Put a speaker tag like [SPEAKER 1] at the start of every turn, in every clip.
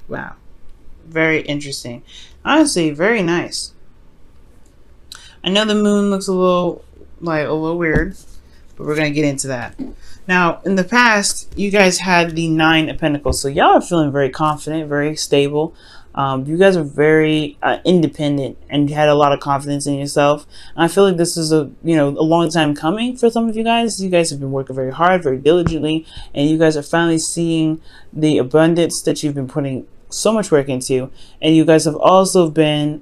[SPEAKER 1] wow, very interesting. Honestly, very nice. I know the moon looks a little weird, but we're gonna get into that. Now, in the past, you guys had the Nine of Pentacles, so y'all are feeling very confident, very stable. You guys are very independent, and you had a lot of confidence in yourself. And I feel like this is a a long time coming for some of you guys. You guys have been working very hard, very diligently, and you guys are finally seeing the abundance that you've been putting so much work into. And you guys have also been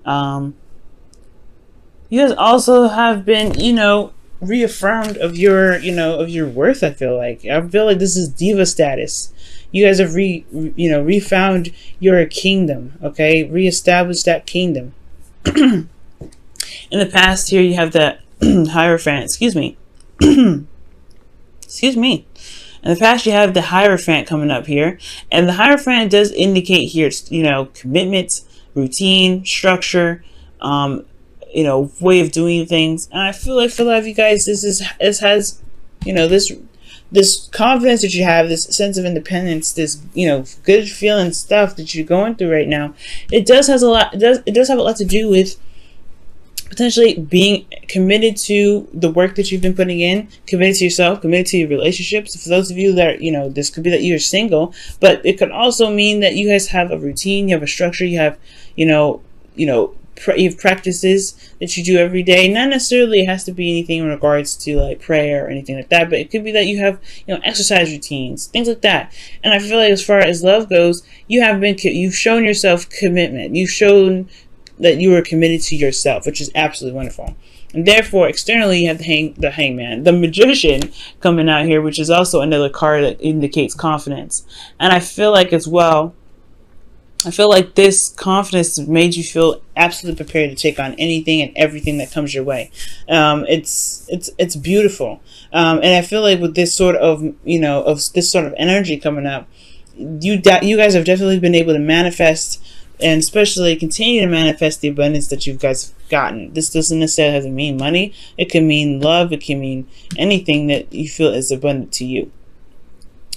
[SPEAKER 1] reaffirmed of your of your worth. I feel like this is diva status. You guys have refound your kingdom. Okay, reestablished that kingdom. In the past here you have the Hierophant. Excuse me. Excuse me. In the past you have the Hierophant coming up here, and the Hierophant does indicate here commitment, routine, structure, way of doing things. And I feel like for a lot of you guys, this has this confidence that you have, this sense of independence, this good feeling stuff that you're going through right now. It does have a lot to do with potentially being committed to the work that you've been putting in, committed to yourself, committed to your relationships. For those of you that this could be that you're single, but it could also mean that you guys have a routine, you have a structure, you have you have practices that you do every day. Not necessarily it has to be anything in regards to like prayer or anything like that, but it could be that you have exercise routines, things like that. And I feel like as far as love goes, you've shown yourself commitment. You've shown that you are committed to yourself, which is absolutely wonderful. And therefore, externally, you have the Hangman, the Magician coming out here, which is also another card that indicates confidence. And I feel like as well, this confidence made you feel absolutely prepared to take on anything and everything that comes your way. It's beautiful, and I feel like with this sort of this sort of energy coming up, you guys have definitely been able to manifest, and especially continue to manifest the abundance that you guys have gotten. This doesn't necessarily have to mean money. It can mean love. It can mean anything that you feel is abundant to you.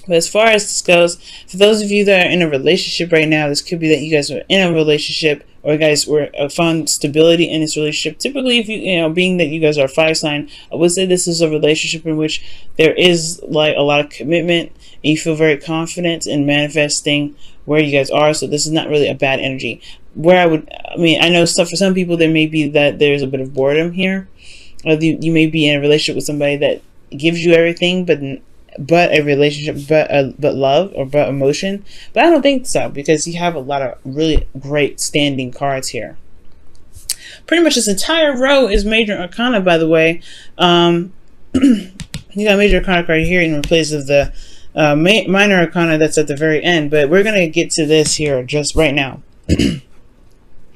[SPEAKER 1] But as far as this goes, for those of you that are in a relationship right now, this could be that you guys are in a relationship, or you guys found stability in this relationship. Typically, if being that you guys are a fire sign, I would say this is a relationship in which there is like a lot of commitment, and you feel very confident in manifesting where you guys are. So this is not really a bad energy. I know for some people there may be that there's a bit of boredom here, or you may be in a relationship with somebody that gives you everything, but a relationship, but love, or but emotion. But I don't think so, because you have a lot of really great standing cards here. Pretty much this entire row is major arcana, by the way. You got major arcana card here in place of the minor arcana that's at the very end. But we're gonna get to this here just right now.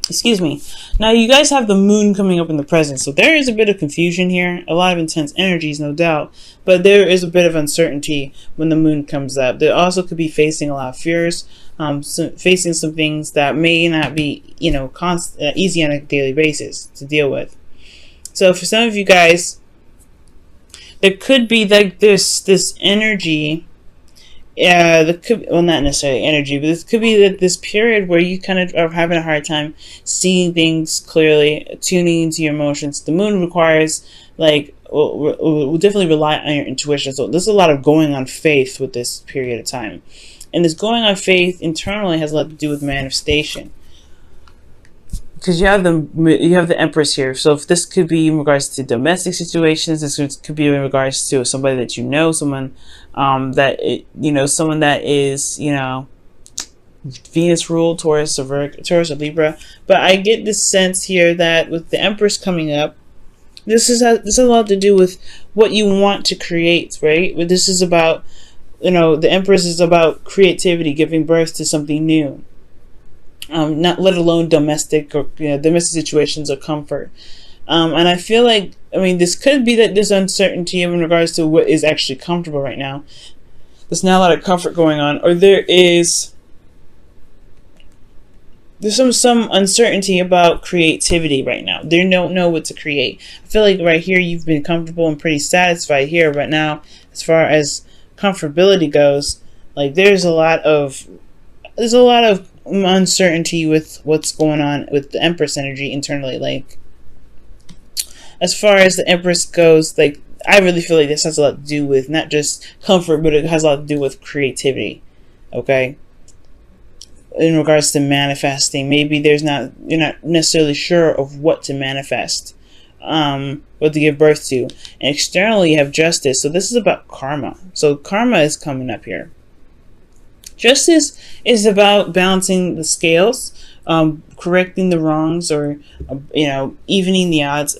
[SPEAKER 1] Excuse me. Now you guys have the moon coming up in the present, so there is a bit of confusion here, a lot of intense energies, no doubt, but there is a bit of uncertainty when the moon comes up. There also could be facing a lot of fears, facing some things that may not be easy on a daily basis to deal with. So for some of you guys, there could be like this energy. Yeah, not necessarily energy, but this could be this period where you kind of are having a hard time seeing things clearly, tuning into your emotions. The moon requires, will definitely rely on your intuition. So there's a lot of going on faith with this period of time. And this going on faith internally has a lot to do with manifestation. Because you have the Empress here, so if this could be in regards to domestic situations, this could be in regards to somebody that someone that is Venus ruled, Taurus or Libra. But I get this sense here that with the Empress coming up, this has a lot to do with what you want to create, right? This is about the Empress is about creativity, giving birth to something new. Not let alone domestic situations or comfort. And I feel like, this could be that there's uncertainty in regards to what is actually comfortable right now. There's not a lot of comfort going on, or there's some uncertainty about creativity right now. They don't know what to create. I feel like right here you've been comfortable and pretty satisfied here, but now as far as comfortability goes, like there's a lot of uncertainty with what's going on with the Empress energy internally. Like, as far as the Empress goes, like, I really feel like this has a lot to do with not just comfort, but it has a lot to do with creativity. Okay, in regards to manifesting, maybe you're not necessarily sure of what to manifest, what to give birth to. And externally, you have Justice. So this is about karma. So karma is coming up here. Justice is about balancing the scales, correcting the wrongs, or evening the odds.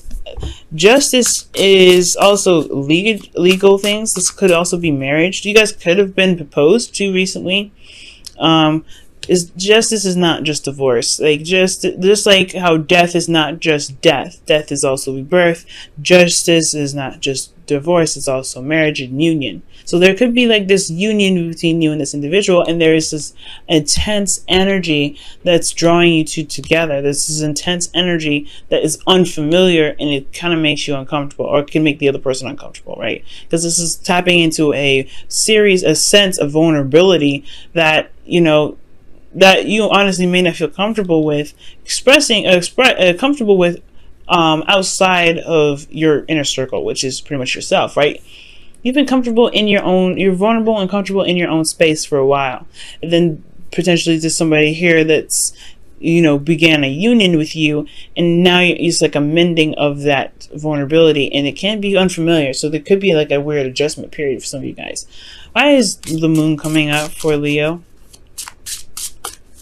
[SPEAKER 1] Justice is also legal things. This could also be marriage. You guys could have been proposed to recently. Justice is not just divorce. Like, just like how death is not just death. Death is also rebirth. Justice is not just divorce. It's also marriage and union. So there could be like this union between you and this individual, and there is this intense energy that's drawing you two together. This is intense energy that is unfamiliar, and it kind of makes you uncomfortable, or can make the other person uncomfortable, right? Because this is tapping into a sense of vulnerability that that you honestly may not feel comfortable with comfortable with outside of your inner circle, which is pretty much yourself, right? You've been comfortable in you're vulnerable and comfortable in your own space for a while. And then potentially there's somebody here that's, began a union with you, and now it's like a mending of that vulnerability, and it can be unfamiliar. So there could be like a weird adjustment period for some of you guys. Why is the moon coming up for Leo?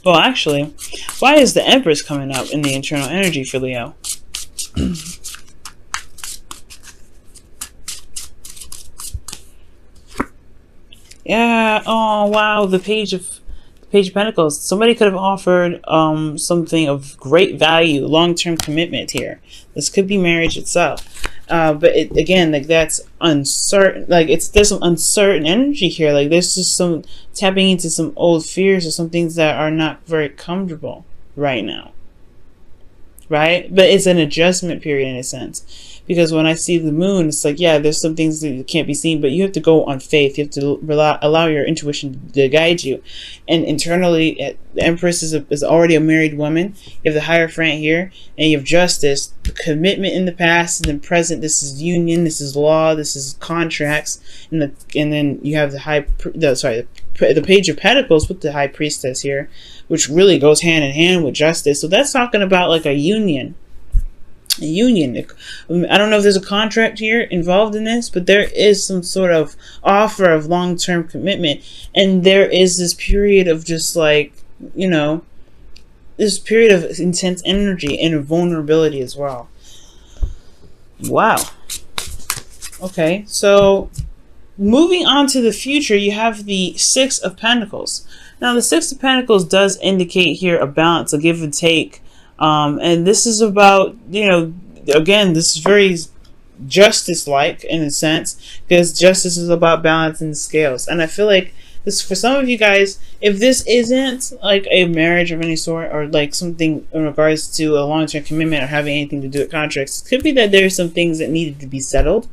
[SPEAKER 1] Well, actually, why is the Empress coming up in the internal energy for Leo? Yeah. Oh, wow. The Page of Pentacles. Somebody could have offered something of great value, long-term commitment here. This could be marriage itself. But again, like, that's uncertain. Like, there's some uncertain energy here. Like, there's just some tapping into some old fears or some things that are not very comfortable right now. Right? But it's an adjustment period in a sense. Because when I see the moon, it's like, yeah, there's some things that can't be seen, but you have to go on faith. You have to allow your intuition to guide you. And internally, the Empress is already a married woman. You have the Hierophant here, and you have Justice, commitment in the past, and then present. This is union, this is law, this is contracts, and then you have the Page of Pentacles with the High Priestess here, which really goes hand in hand with Justice. So that's talking about like a union. I don't know if there's a contract here involved in this, but there is some sort of offer of long-term commitment, and there is this period of just like, this period of intense energy and vulnerability as well. Wow. Okay, so moving on to the future, you have the Six of Pentacles. Now, the Six of Pentacles does indicate here a balance, a give and take. And this is about, again, this is very justice-like in a sense, because justice is about balancing the scales. And I feel like this, for some of you guys, if this isn't like a marriage of any sort, or like something in regards to a long-term commitment or having anything to do with contracts, it could be that there's some things that needed to be settled.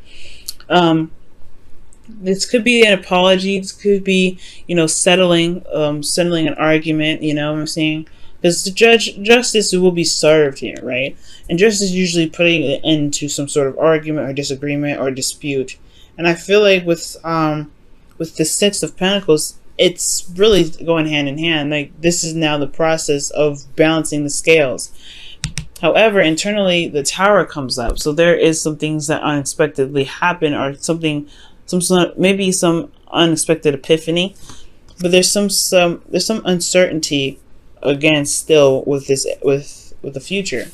[SPEAKER 1] This could be an apology. This could be, settling an argument, what I'm saying? Because the justice will be served here, right? And justice is usually putting an end to some sort of argument or disagreement or dispute. And I feel like with the Six of Pentacles, it's really going hand in hand. Like, this is now the process of balancing the scales. However, internally, the Tower comes up. So there is some things that unexpectedly happen, or maybe some unexpected epiphany. But there's some uncertainty, again, still with the future,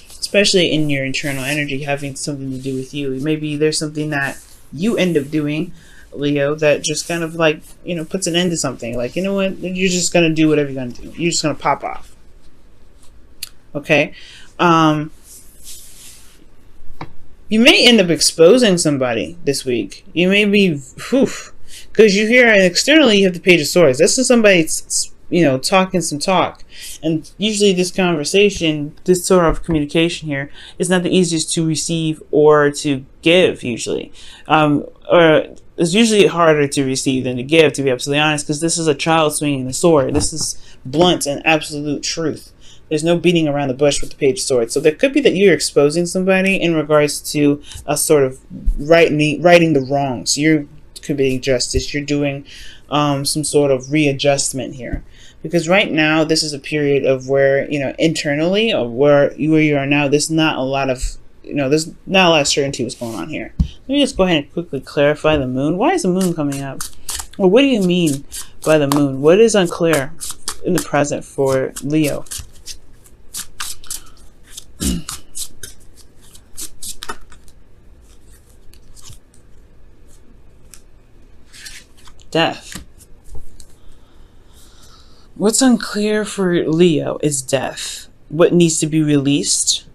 [SPEAKER 1] especially in your internal energy having something to do with you. Maybe there's something that you end up doing, Leo, that just kind of like, puts an end to something. Like, you know what, you're just gonna do whatever you're gonna do. You're just gonna pop off. Okay. You may end up exposing somebody this week. You may be, because you hear externally you have the Page of Swords. This is somebody, talking some talk. And usually this conversation, this sort of communication here, is not the easiest to receive or to give, usually. Or it's usually harder to receive than to give, to be absolutely honest, because this is a child swinging the sword. This is blunt and absolute truth. There's no beating around the bush with the Page of Swords. So there could be that you're exposing somebody in regards to a sort of righting the wrongs. You're committing justice. You're doing some sort of readjustment here. Because right now, this is a period of where, internally, or where you are now, there's not a lot of, there's not a lot of certainty what's going on here. Let me just go ahead and quickly clarify the moon. Why is the moon coming up? Well, what do you mean by the moon? What is unclear in the present for Leo? Death. What's unclear for Leo is death. What needs to be released.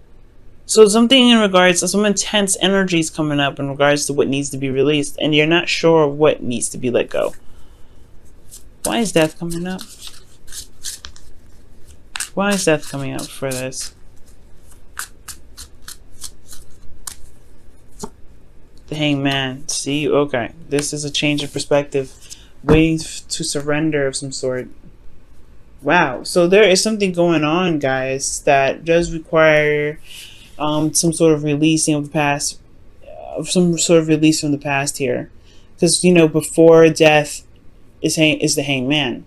[SPEAKER 1] So something in regards to some intense energies coming up in regards to what needs to be released, and you're not sure what needs to be let go. Why is death coming up? Why is death coming up for this? The Hangman. See, okay. This is a change of perspective. Waiting to surrender of some sort. Wow. So there is something going on, guys, that does require some sort of releasing of the past. Some sort of release from the past here. Because, before death is the Hangman.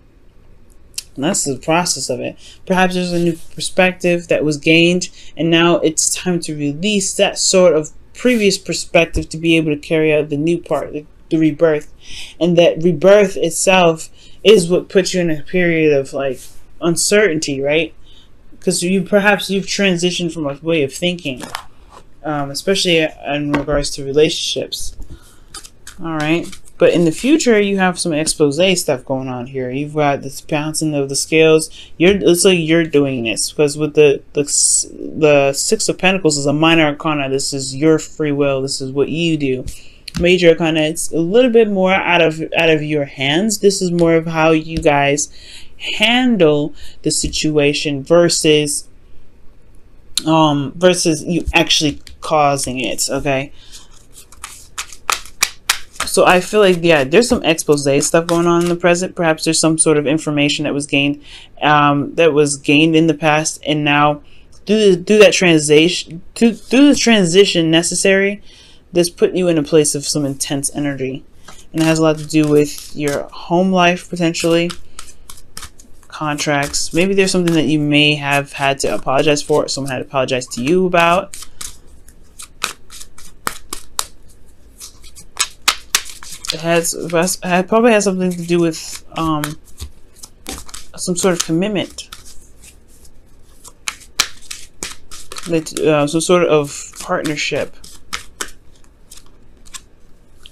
[SPEAKER 1] And that's the process of it. Perhaps there's a new perspective that was gained, and now it's time to release that sort of previous perspective to be able to carry out the new part, the rebirth. And that rebirth itself is what puts you in a period of like uncertainty, right? Because you've transitioned from a way of thinking, especially in regards to relationships. All right. But in the future, you have some expose stuff going on here. You've got this bouncing of the scales. It's like you're doing this because with the Six of Pentacles is a minor arcana. This is your free will. This is what you do. Major arcana, it's a little bit more out of your hands. This is more of how you guys handle the situation versus you actually causing it. Okay. So I feel like, yeah, there's some expose stuff going on in the present. Perhaps there's some sort of information that was gained in the past, and now through the transition necessary, this put you in a place of some intense energy, and it has a lot to do with your home life potentially, contracts. Maybe there's something that you may have had to apologize for, or someone had to apologize to you about. It probably has something to do with some sort of commitment, some sort of partnership,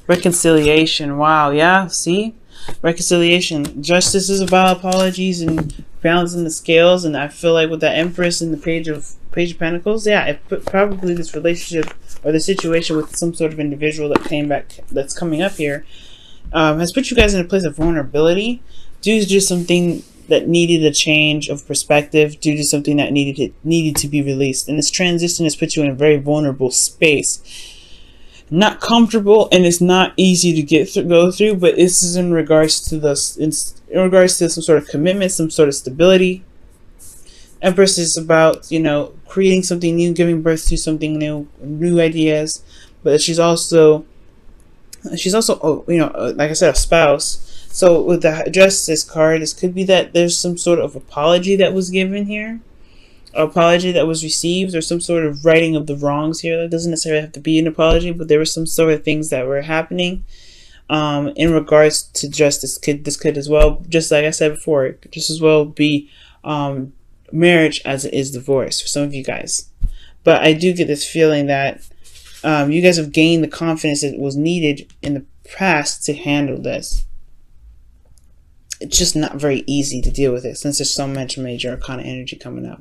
[SPEAKER 1] reconciliation. Wow, yeah, see, reconciliation. Justice is about apologies and balancing the scales, and I feel like with that Empress and the Page of Pentacles, yeah, it put probably this relationship or the situation with some sort of individual that came back, that's coming up here, has put you guys in a place of vulnerability due to something that needed a change of perspective, due to something that needed to be released. And this transition has put you in a very vulnerable space. Not comfortable, and it's not easy to go through, but this is in regards to some sort of commitment, some sort of stability. Empress is about, creating something new, giving birth to something new ideas. But she's also, like I said, a spouse. So with the Justice card, this could be that there's some sort of apology that was given here, apology that was received, or some sort of righting of the wrongs here. That doesn't necessarily have to be an apology, but there were some sort of things that were happening in regards to justice. This could as well, just like I said before, just as well be marriage as it is divorce for some of you guys. But I do get this feeling that you guys have gained the confidence that was needed in the past to handle this. It's just not very easy to deal with it since there's so much major arcana energy coming up.